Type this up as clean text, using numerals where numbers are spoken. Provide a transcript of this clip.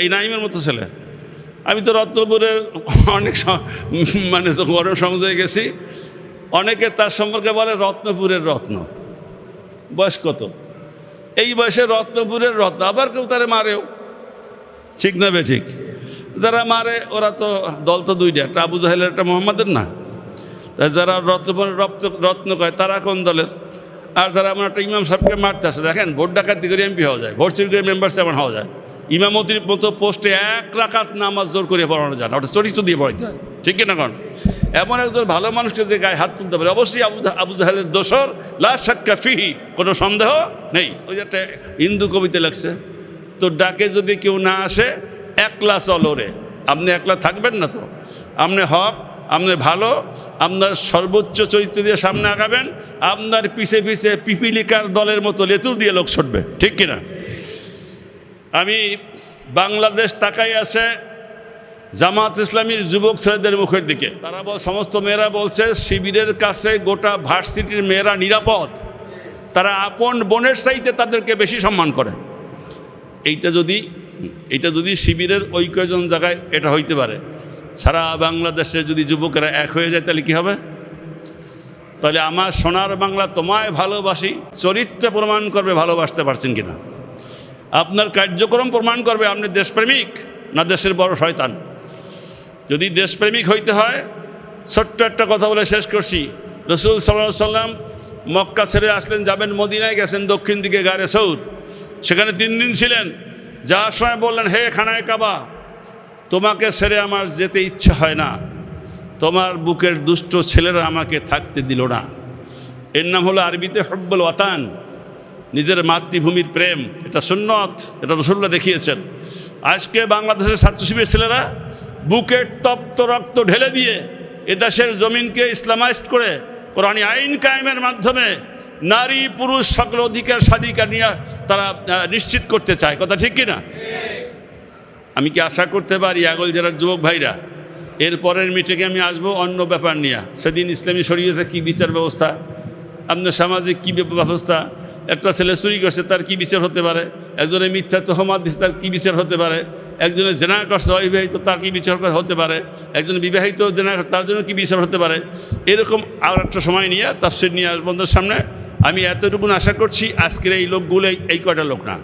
এই নাইমের মতো ছেলে। আমি তো রত্নপুরের অনেক মানে গরম সংযোগে গেছি, অনেকে তার সম্পর্কে বলে রত্নপুরের রত্ন। বয়স কত? এই বয়সে রত্নপুরের রত্ন। আবার কেউ তারে মারেও, ঠিক না বে ঠিক? যারা মারে ওরা তো দল তো দুইটা, একটা আবু জাহেলের একটা মোহাম্মদের না। তাই যারা রত্নপুরের রত্ন কয় তারা কোন দলের? আর যারা আমার একটা ইমাম সাহেবকে মারতে আসে, দেখেন ভোট ডাকাতি করে এমপি হওয়া যায়, ভোট চুরি করে মেম্বারশিপ এমন হওয়া যায়। ইমামতির মতো পোস্টে 1 রাকাত নামাজ জোর করে পড়ানো যায় না, ওটা চরিত্র দিয়ে পড়াইতে হয়, ঠিক কিনা? কারণ এমন একজন ভালো মানুষকে যে গায়ে হাত তুলতে পারে, অবশ্যই আবু জাহেলের দোসর, লা শাক্কা ফিহি, কোনো সন্দেহ নেই। ওই একটা হিন্দু কবিতা লাগছে, তো ডাকে যদি কেউ না আসে একলা চলো রে। আপনি একলা থাকবেন না তো, আপনি হক, আপনার ভালো, আপনার সর্বোচ্চ চরিত্র দিয়ে সামনে আগাবেন, আপনার পিছে পিছে পিপিলিকার দলের মতো লেতুর দিয়ে লোক ছুটবে, ঠিক কিনা? আমি বাংলাদেশ তাকাই আছে জামাত ইসলামীর যুবক ছেলেদের মুখের দিকে। তারা সমস্ত মেয়েরা বলছে শিবিরের কাছে গোটা ভার্সিটির মেয়েরা নিরাপদ, তারা আপন বোনের চাইতে তাদেরকে বেশি সম্মান করে। এইটা যদি শিবিরের ওই কয়জন জায়গায় এটা হইতে পারে, সারা বাংলাদেশে যদি যুবকেরা এক হয়ে যায় তাহলে কী হবে? তাহলে আমার সোনার বাংলা তোমায় ভালোবাসি চরিত্র প্রমাণ করবে ভালোবাসতে পারছেন কিনা, আপনার কার্যক্রম প্রমাণ করবে আপনি দেশপ্রেমিক না দেশের বড় শয়তান। যদি দেশপ্রেমিক হইতে হয়, ছোট্ট একটা কথা বলে শেষ করছি। রসুল সাল্লাল্লাহু আলাইহি সাল্লাম মক্কা ছেড়ে আসলেন, যাবেন মদিনায়, গেছেন দক্ষিণ দিকে গারে সৌর, সেখানে 3 দিন ছিলেন। যাওয়ার সময় বললেন, হে খানায়ে কাবা, তোমাকে ছেড়ে আমার যেতে ইচ্ছা হয় না, তোমার বুকের দুষ্ট ছেলেরা আমাকে থাকতে দিল না। এর নাম হলো আরবিতে হুব্বুল ওয়াতান, নিজের মাতৃভূমির প্রেম। এটা সুন্নত, এটা রাসূলুল্লাহ দেখিয়েছেন। আজকে বাংলাদেশের ছাত্র শিবিরের ছেলেরা বুকের তপ্ত রক্ত ঢেলে দিয়ে এদেশের জমিনকে ইসলামাইজড করে কোরআনী আইন কায়েমের মাধ্যমে নারী পুরুষ সকল অধিকার স্বাধিকার নিয়ে তারা নিশ্চিত করতে চায়, কথা ঠিক কিনা? আমি কি আশা করতে পারি আগল জেলার যুবক ভাইরা এরপরের মিটিংয়ে আমি আসবো অন্য ব্যাপার নিয়ে, সেদিন ইসলামী শরীয়তে কী বিচার ব্যবস্থা, আপনার সামাজিক কী ব্যবস্থা, একটা ছেলে চুরি করছে তার কি বিচার হতে পারে, একজনের মিথ্যা তহমত দিচ্ছে তার কি বিচার হতে পারে, একজনের জেনা করছে অবিবাহিত তার কি বিচার হতে পারে, একজন বিবাহিত জেনা তার জন্য কি বিচার হতে পারে। এরকম আর একটা সময় নিয়ে তাফসীর নিয়ে আসবো আপনাদের সামনে। আমি এতটুকু আশা করছি আজকের এই লোকগুলো এই কয়টা লোক না,